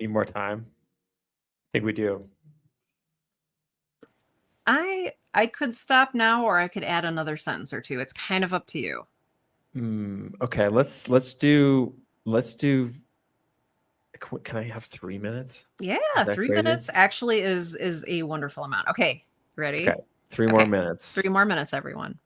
Need more time? I think we do. I could stop now, or I could add another sentence or two. It's kind of up to you. Okay, let's do. Can I have 3 minutes? Yeah, 3 minutes actually is a wonderful amount. Okay, ready? Okay, 3 more minutes. 3 more minutes, everyone.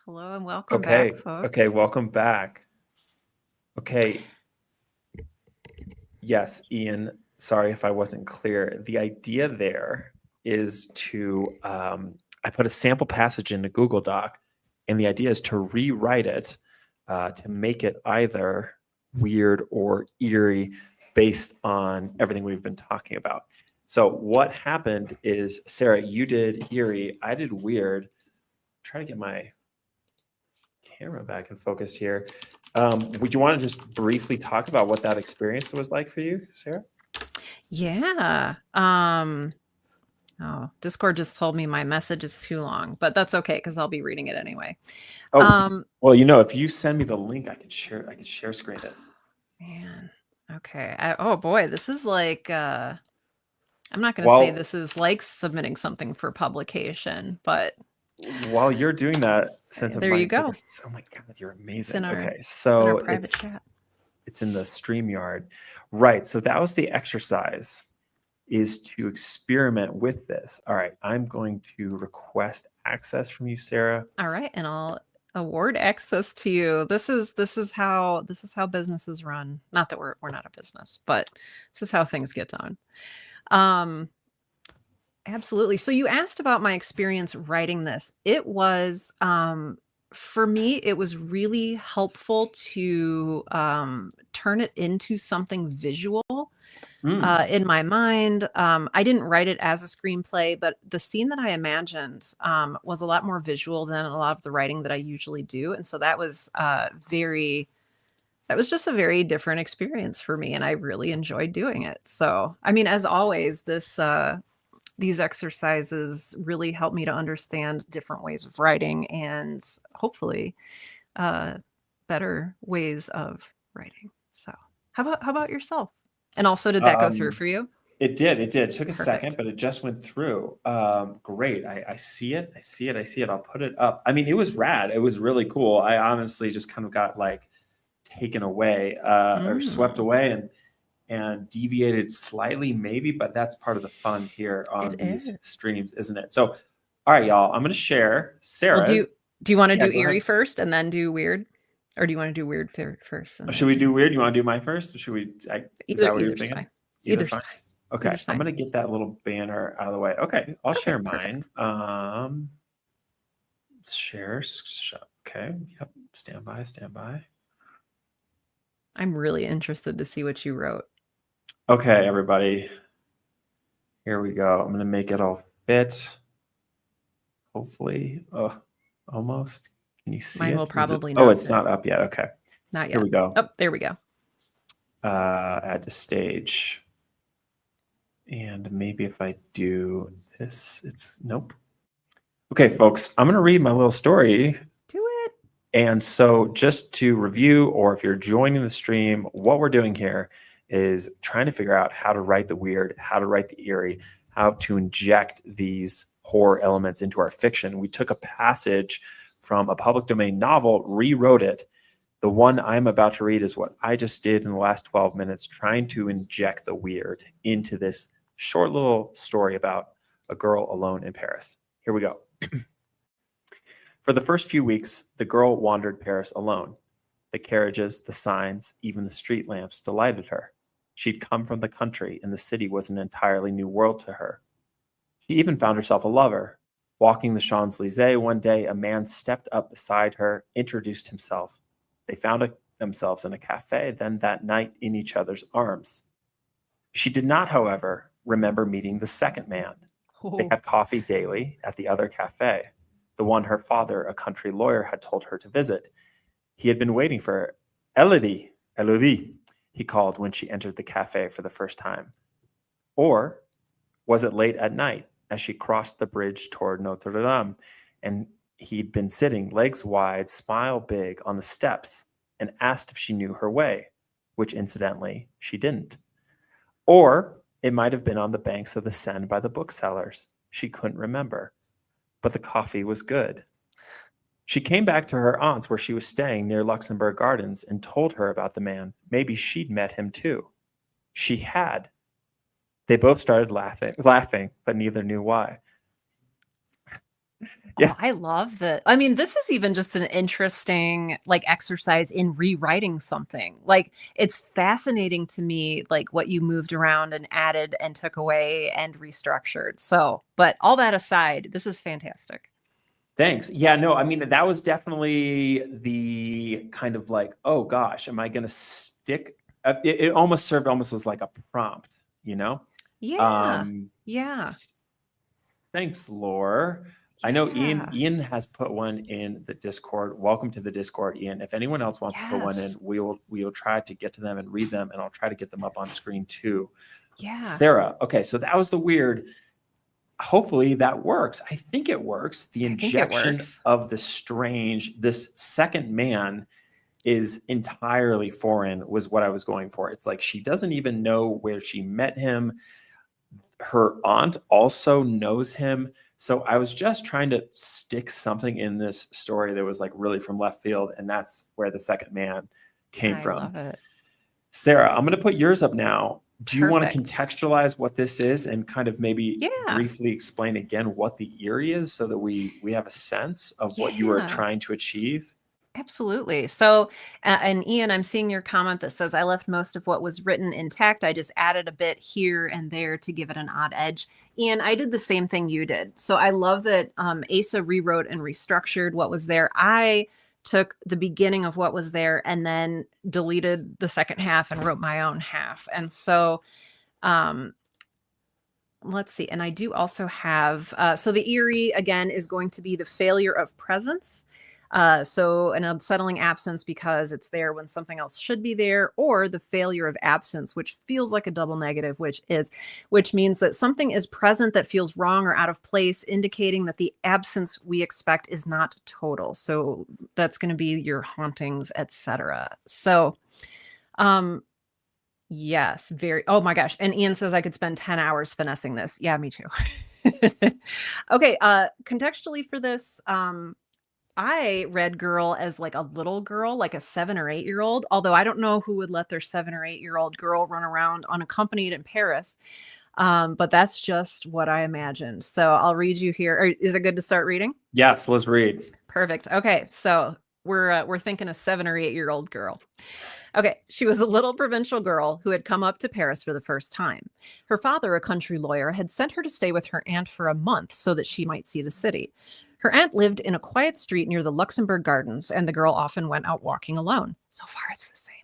Hello and welcome back, folks. Okay, welcome back. Okay. Yes, Ian, sorry if I wasn't clear. The idea there is to, I put a sample passage in a Google Doc, and the idea is to rewrite it to make it either weird or eerie based on everything we've been talking about. So what happened is, Sarah, you did eerie, I did weird. I'm trying to get my camera back in focus here. Would you want to just briefly talk about what that experience was like for you, Sarah? Yeah. Oh, Discord just told me my message is too long, but that's okay because I'll be reading it anyway. Oh, well, if you send me the link, I can share screen it. Man. Okay. Oh boy, this is like I'm not going to say this is like submitting something for publication, but while you're doing that, there you go. Oh my God, you're amazing. Okay, so it's in the StreamYard, right? So that was the exercise, is to experiment with this. All right, I'm going to request access from you, Sarah. All right, and I'll award access to you. This is how businesses run. Not that we're not a business, but this is how things get done. Absolutely. So you asked about my experience writing this. It was, for me, it was really helpful to turn it into something visual in my mind. I didn't write it as a screenplay, but the scene that I imagined was a lot more visual than a lot of the writing that I usually do. And so that was that was just a very different experience for me. And I really enjoyed doing it. So, I mean, as always, these exercises really help me to understand different ways of writing and hopefully better ways of writing. So how about yourself? And also, did that go through for you? It did. It did. It took a Perfect. second, but it just went through. Great. I see it. I see it. I see it. I'll put it up. I mean, it was rad. It was really cool. I honestly just kind of got like taken away or swept away and deviated slightly maybe, but that's part of the fun here on these streams, isn't it? So, all right, y'all, I'm going to share Sarah's. Well, do you want to do eerie first and then do weird? Or do you want to do weird first? Should we do weird? You want to do mine first? Or should we? Is that what you're thinking? Fine. Either's fine. Okay, I'm going to get that little banner out of the way. Okay, I'll share mine. Share. Okay, yep. Stand by. I'm really interested to see what you wrote. Okay, everybody. Here we go. I'm going to make it all fit. Hopefully. Oh, almost. Can you see it? Mine will probably not. Oh, it's not up yet. Okay. Not yet. Here we go. Oh, there we go. Add to stage. And maybe if I do this, it's nope. Okay, folks, I'm going to read my little story. Do it. And so just to review, or if you're joining the stream, what we're doing here is trying to figure out how to write the weird, how to write the eerie, how to inject these horror elements into our fiction. We took a passage from a public domain novel, rewrote it. The one I'm about to read is what I just did in the last 12 minutes, trying to inject the weird into this short little story about a girl alone in Paris. Here we go. For the first few weeks, the girl wandered Paris alone. The carriages, the signs, even the street lamps delighted her. She'd come from the country, and the city was an entirely new world to her. She even found herself a lover. Walking the Champs-Élysées one day, a man stepped up beside her, introduced himself. They found themselves in a cafe, then that night in each other's arms. She did not, however, remember meeting the second man. They had coffee daily at the other cafe, the one her father, a country lawyer, had told her to visit. He had been waiting for her. Elodie, he called when she entered the cafe for the first time. Or was it late at night as she crossed the bridge toward Notre Dame, and he'd been sitting legs wide, smile big on the steps, and asked if she knew her way, which incidentally she didn't. Or it might have been on the banks of the Seine by the booksellers. She couldn't remember, but the coffee was good. She came back to her aunt's where she was staying near Luxembourg Gardens and told her about the man. Maybe she'd met him too. She had. They both started laughing, but neither knew why. Yeah, I love that. I mean, this is even just an interesting exercise in rewriting something. It's fascinating to me, what you moved around and added and took away and restructured. So, but all that aside, this is fantastic. Thanks. Yeah, no, I mean, that was definitely the kind of oh gosh, am I going to stick? It almost served almost as like a prompt, you know? Yeah. Thanks, Lore. I know Ian has put one in the Discord. Welcome to the Discord, Ian. If anyone else wants to put one in, we will try to get to them and read them, and I'll try to get them up on screen too. Yeah. Sarah, okay, so that was the weird. Hopefully that works. I think it works. The injection of the strange, this second man is entirely foreign, was what I was going for. It's like she doesn't even know where she met him. Her aunt also knows him. So I was just trying to stick something in this story that was really from left field. And that's where the second man came from. I love it. Sarah, I'm going to put yours up now. Do you want to contextualize what this is and kind of maybe briefly explain again what the eerie is so that we have a sense of what you were trying to achieve? Absolutely. So, and Ian, I'm seeing your comment that says, I left most of what was written intact. I just added a bit here and there to give it an odd edge. Ian, I did the same thing you did. So I love that Asa rewrote and restructured what was there. I took the beginning of what was there and then deleted the second half and wrote my own half. And so, let's see. And I do also have, so the eerie again is going to be the failure of presence. So an unsettling absence because it's there when something else should be there, or the failure of absence, which feels like a double negative, which means that something is present that feels wrong or out of place, indicating that the absence we expect is not total. So that's going to be your hauntings, etc. So, yes, very. Oh my gosh. And Ian says I could spend 10 hours finessing this. Yeah, me too. Okay. Contextually for this, I read girl as like a little girl, like a 7 or 8-year-old, although I don't know who would let their 7 or 8-year-old girl run around unaccompanied in Paris. But that's just what I imagined. So I'll read you here. Is it good to start reading? Yes, let's read. Perfect. Okay. So we're thinking a 7 or 8-year-old girl. Okay, she was a little provincial girl who had come up to Paris for the first time. Her father, a country lawyer, had sent her to stay with her aunt for a month so that she might see the city. Her aunt lived in a quiet street near the Luxembourg Gardens, and the girl often went out walking alone. So far, it's the same.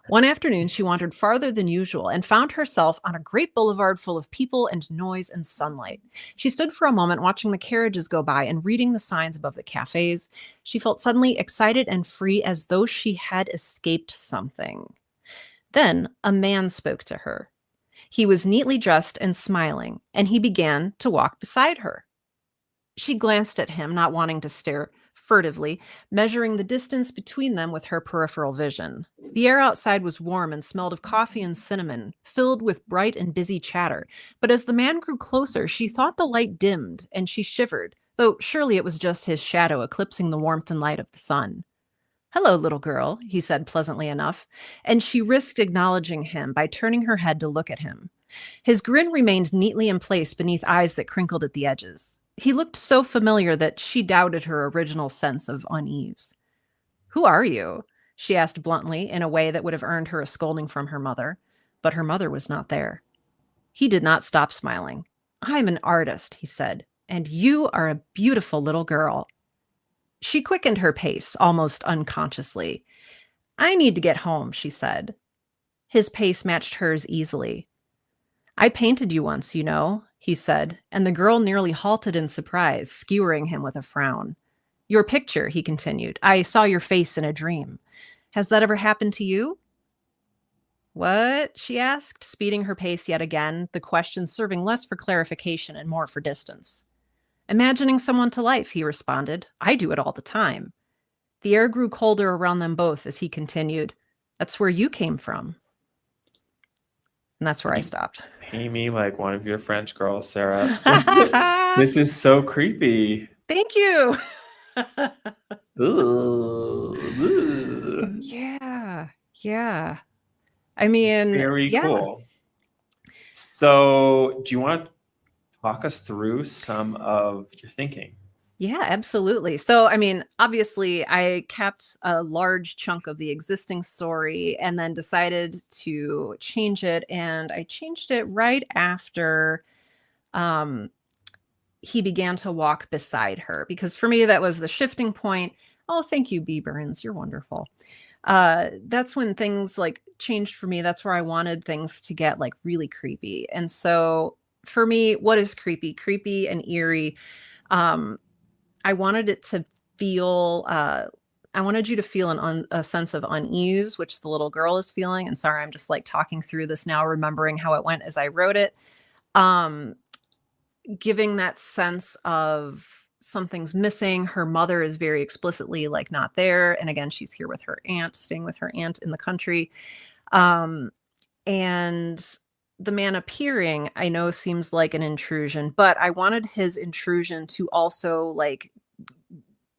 One afternoon, she wandered farther than usual and found herself on a great boulevard full of people and noise and sunlight. She stood for a moment watching the carriages go by and reading the signs above the cafes. She felt suddenly excited and free, as though she had escaped something. Then a man spoke to her. He was neatly dressed and smiling, and he began to walk beside her. She glanced at him, not wanting to stare, furtively, measuring the distance between them with her peripheral vision. The air outside was warm and smelled of coffee and cinnamon, filled with bright and busy chatter. But as the man grew closer, she thought the light dimmed, and she shivered, though surely it was just his shadow eclipsing the warmth and light of the sun. "Hello, little girl," he said pleasantly enough, and she risked acknowledging him by turning her head to look at him. His grin remained neatly in place beneath eyes that crinkled at the edges. He looked so familiar that she doubted her original sense of unease. "Who are you?" she asked bluntly, in a way that would have earned her a scolding from her mother. But her mother was not there. He did not stop smiling. "I'm an artist," he said, "and you are a beautiful little girl." She quickened her pace, almost unconsciously. "I need to get home," she said. His pace matched hers easily. "I painted you once, you know," he said, and the girl nearly halted in surprise, skewering him with a frown. "Your picture," he continued. "I saw your face in a dream. Has that ever happened to you?" "What?" she asked, speeding her pace yet again, the question serving less for clarification and more for distance. "Imagining someone to life," he responded. "I do it all the time." The air grew colder around them both as he continued. "That's where you came from." And that's where I stopped. Pay me like one of your French girls, Sarah. This is so creepy. Thank you. Ooh. Yeah. I mean, very cool. So, do you want to talk us through some of your thinking? Yeah, absolutely. So, I mean, obviously, I kept a large chunk of the existing story and then decided to change it. And I changed it right after he began to walk beside her, because for me, that was the shifting point. Oh, thank you, B. Burns. You're wonderful. That's when things like changed for me. That's where I wanted things to get like really creepy. And so for me, what is creepy? Creepy and eerie. I wanted it to feel, I wanted you to feel a sense of unease, which the little girl is feeling. And sorry, I'm just like talking through this now, remembering how it went as I wrote it. Giving that sense of something's missing. Her mother is very explicitly like not there. And again, she's here with her aunt, staying with her aunt in the country. And the man appearing, I know seems like an intrusion, but I wanted his intrusion to also like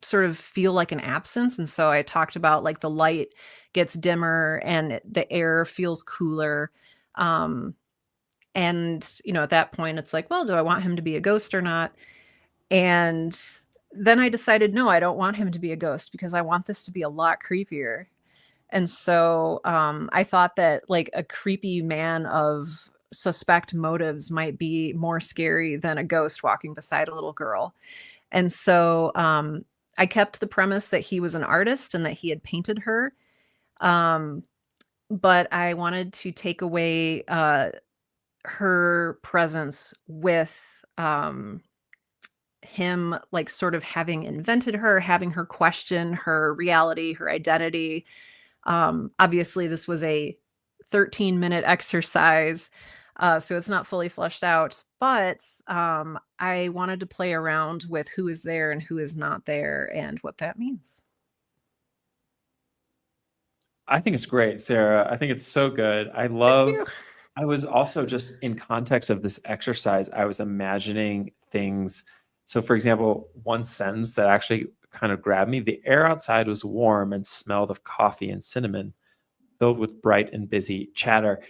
sort of feel like an absence. And so I talked about like the light gets dimmer and the air feels cooler. And, you know, at that point it's like, well, do I want him to be a ghost or not? And then I decided, no, I don't want him to be a ghost because I want this to be a lot creepier. And so I thought that like a creepy man of suspect motives might be more scary than a ghost walking beside a little girl. And so I kept the premise that he was an artist and that he had painted her. But I wanted to take away her presence with him, like sort of having invented her, having her question her reality, her identity. Obviously, this was a 13-minute exercise, so it's not fully fleshed out, but I wanted to play around with who is there and who is not there and what that means. I think it's great, Sarah. I think it's so good. I was also just in context of this exercise, I was imagining things. So for example, one sentence that actually kind of grabbed me, the air outside was warm and smelled of coffee and cinnamon, filled with bright and busy chatter.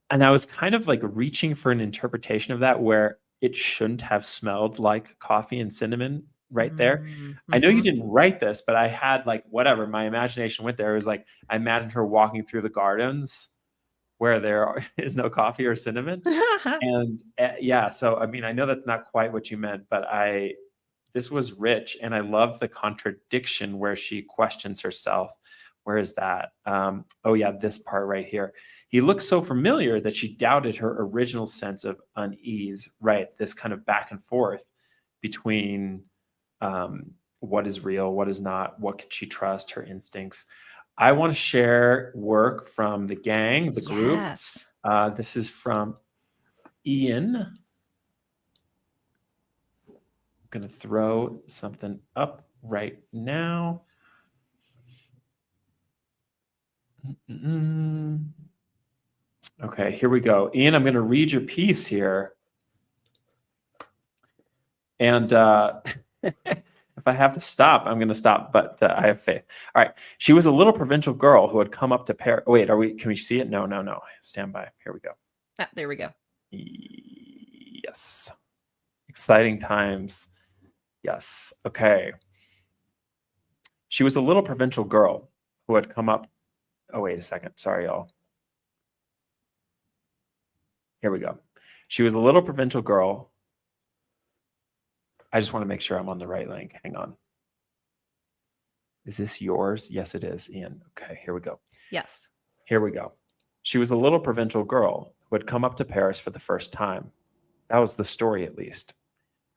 And I was kind of like reaching for an interpretation of that where it shouldn't have smelled like coffee and cinnamon right there. Mm-hmm. I know you didn't write this, but I had like whatever, my imagination went there. It was like, I imagined her walking through the gardens where there is no coffee or cinnamon. And yeah, so I mean, I know that's not quite what you meant, but this was rich, and I love the contradiction where she questions herself. Where is that? Oh yeah, this part right here. He looked so familiar that she doubted her original sense of unease, right? This kind of back and forth between what is real, what is not, what can she trust, her instincts. I want to share work from the gang, the group. Yes. This is from Ian. I'm going to throw something up right now. Okay, here we go. Ian, I'm going to read your piece here. And if I have to stop, I'm going to stop, but I have faith. All right. She was a little provincial girl who had come up to Paris. Wait, can we see it? No. Stand by. Here we go. Ah, there we go. Yes. Exciting times. Yes. Okay. She was a little provincial girl who had come up. Oh, wait a second. Sorry, y'all. Here we go. She was a little provincial girl. I just want to make sure I'm on the right link. Hang on. Is this yours? Yes, it is, Ian. Okay, here we go. Yes. Here we go. She was a little provincial girl who had come up to Paris for the first time. That was the story, at least.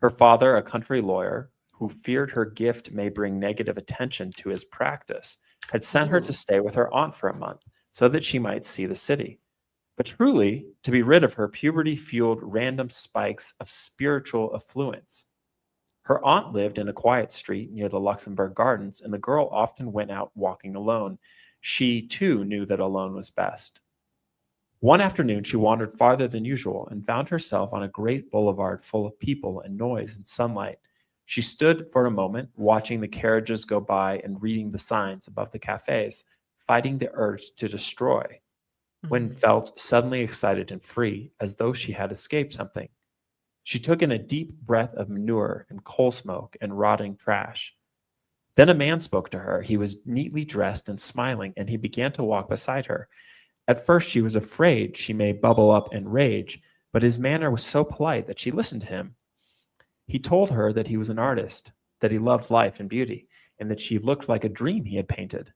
Her father, a country lawyer, who feared her gift may bring negative attention to his practice, had sent her to stay with her aunt for a month so that she might see the city. But truly, to be rid of her puberty-fueled random spikes of spiritual affluence. Her aunt lived in a quiet street near the Luxembourg Gardens, and the girl often went out walking alone. She, too, knew that alone was best. One afternoon, she wandered farther than usual and found herself on a great boulevard full of people and noise and sunlight. She stood for a moment, watching the carriages go by and reading the signs above the cafes, fighting the urge to destroy, when felt suddenly excited and free, as though she had escaped something. She took in a deep breath of manure and coal smoke and rotting trash. Then a man spoke to her. He was neatly dressed and smiling, and he began to walk beside her. At first, she was afraid she may bubble up and rage, but his manner was so polite that she listened to him. He told her that he was an artist, that he loved life and beauty, and that she looked like a dream he had painted.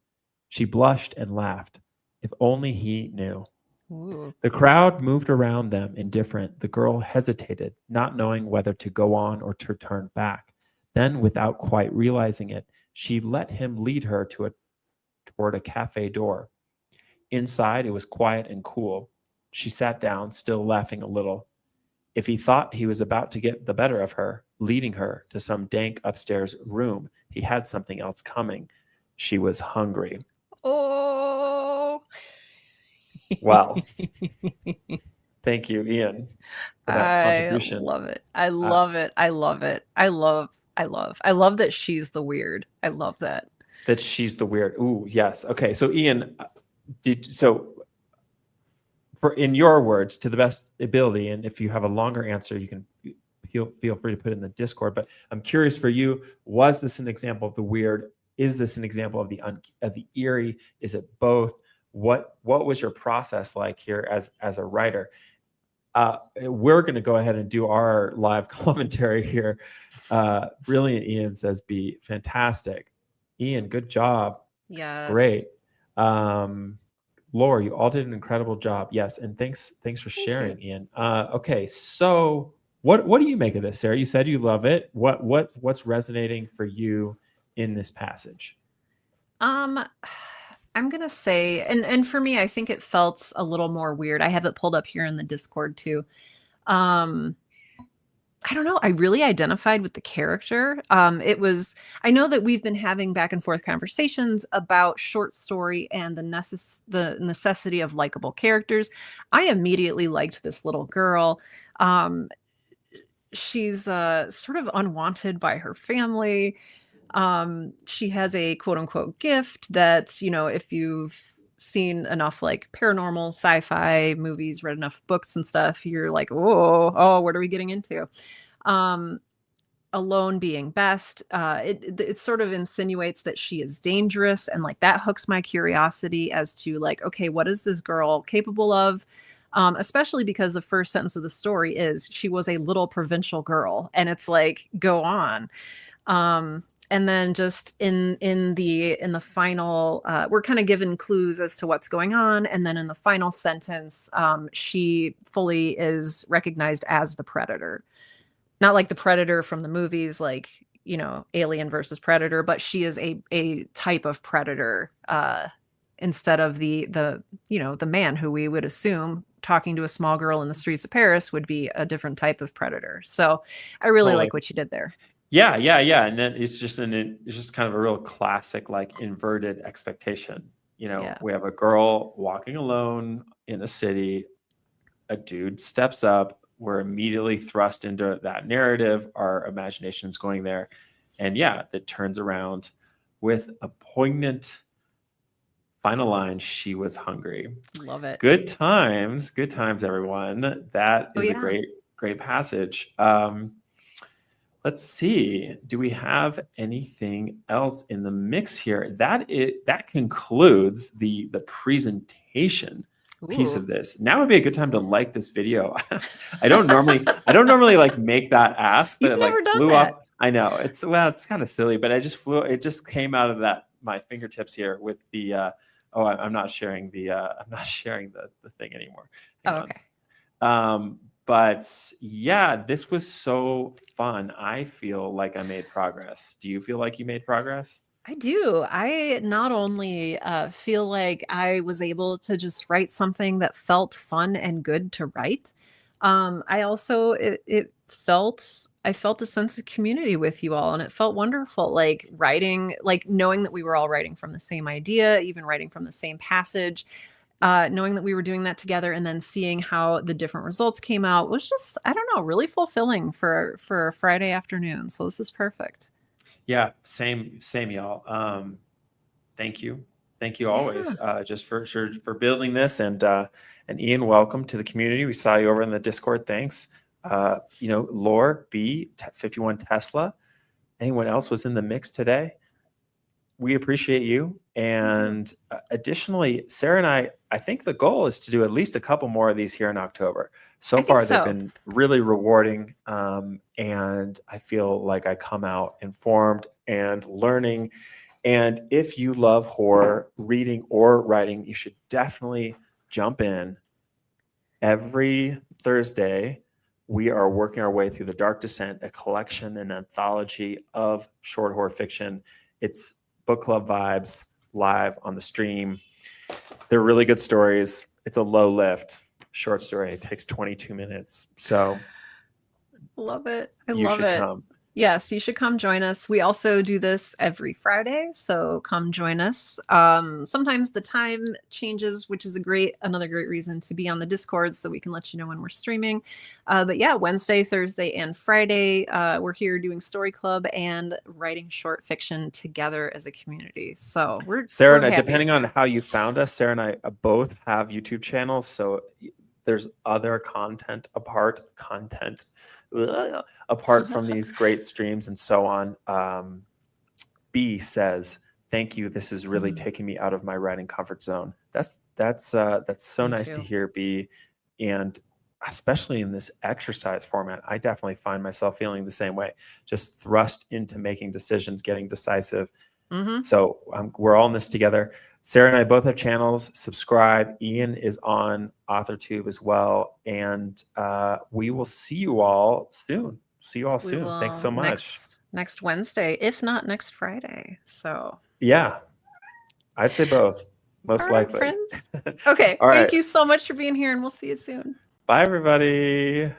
She blushed and laughed. If only he knew. Ooh. The crowd moved around them indifferent. The girl hesitated, not knowing whether to go on or to turn back. Then, without quite realizing it, she let him lead her toward a cafe door. Inside, it was quiet and cool. She sat down, still laughing a little. If he thought he was about to get the better of her, leading her to some dank upstairs room, he had something else coming. She was hungry. Oh. Wow. Thank you, Ian, for that contribution. I love it. I love it. I love it. I love that she's the weird. I love that. That she's the weird. Ooh, yes. Okay. So Ian, in your words, to the best ability, and if you have a longer answer, you can feel free to put it in the Discord. But I'm curious for you, was this an example of the weird? Is this an example of the eerie? Is it both? What was your process like here as a writer? We're going to go ahead and do our live commentary here. Brilliant, Ian says, "Be fantastic." Ian, good job. Yes. Great. Laura, you all did an incredible job. Yes, and thanks for sharing, Ian. Okay, so what do you make of this, Sarah? You said you love it. What's resonating for you in this passage? I'm gonna say, and for me, I think it felt a little more weird. I have it pulled up here in the Discord too. I don't know. I really identified with the character. I know that we've been having back and forth conversations about short story and the necessity of likable characters. I immediately liked this little girl. She's sort of unwanted by her family. She has a quote unquote gift that, if you've seen enough like paranormal sci-fi movies, read enough books and stuff, you're like, oh, what are we getting into? Alone being best. It sort of insinuates that she is dangerous, and like that hooks my curiosity as to like, okay, what is this girl capable of? Especially because the first sentence of the story is she was a little provincial girl, and it's like, go on. And then just in the final, we're kind of given clues as to what's going on. And then in the final sentence, she fully is recognized as the predator. Not like the predator from the movies, like, Alien versus Predator, but she is a type of predator instead of the man who we would assume talking to a small girl in the streets of Paris would be a different type of predator. So I really like what you did there. Yeah. And then it's just kind of a real classic, like inverted expectation. We have a girl walking alone in a city, a dude steps up, we're immediately thrust into that narrative. Our imagination's going there. And it turns around with a poignant final line. She was hungry. Love it. Good times, everyone. That is a great passage. Let's see. Do we have anything else in the mix here? That concludes the presentation piece of this. Now would be a good time to like this video. I don't normally like make that ask, but it flew up. I know it's kind of silly, but it just came out of my fingertips here with the I'm not sharing the thing anymore. Okay. But this was so fun. I feel like I made progress. Do you feel like you made progress? I do. I not only feel like I was able to just write something that felt fun and good to write. I also, I felt a sense of community with you all, and it felt wonderful. Like writing, like knowing that we were all writing from the same idea, even writing from the same passage. Knowing that we were doing that together and then seeing how the different results came out was just, I don't know, really fulfilling for a Friday afternoon. So this is perfect. Yeah, same y'all. Thank you always, just for building this. And Ian, welcome to the community. We saw you over in the Discord. Thanks. Lore B 51 Tesla. Anyone else was in the mix today? We appreciate you. And additionally, Sarah and I think the goal is to do at least a couple more of these here in October. So far, they've been really rewarding. And I feel like I come out informed and learning. And if you love horror, reading or writing, you should definitely jump in. Every Thursday, we are working our way through The Dark Descent, a collection and anthology of short horror fiction. It's book club vibes live on the stream. They're really good stories. It's a low lift short story. It takes 22 minutes. So love it. I love it. Come. Yes, you should come join us. We also do this every Friday, so come join us. Sometimes the time changes, which is another great reason to be on the Discord so that we can let you know when we're streaming. But Wednesday, Thursday, and Friday, we're here doing Story Club and writing short fiction together as a community. So Sarah and I, depending on how you found us, Sarah and I both have YouTube channels, so there's other content apart from these great streams and so on. B says, thank you. This is really taking me out of my writing comfort zone. That's so nice to hear, B. And especially in this exercise format, I definitely find myself feeling the same way, just thrust into making decisions, getting decisive. So we're all in this together. Sarah and I both have channels. Subscribe. Ian is on AuthorTube as well. And we will see you all soon. Thanks so much. Next Wednesday, if not next Friday. So yeah, I'd say both, most likely. Friends. Okay. Thank you so much for being here, and we'll see you soon. Bye, everybody.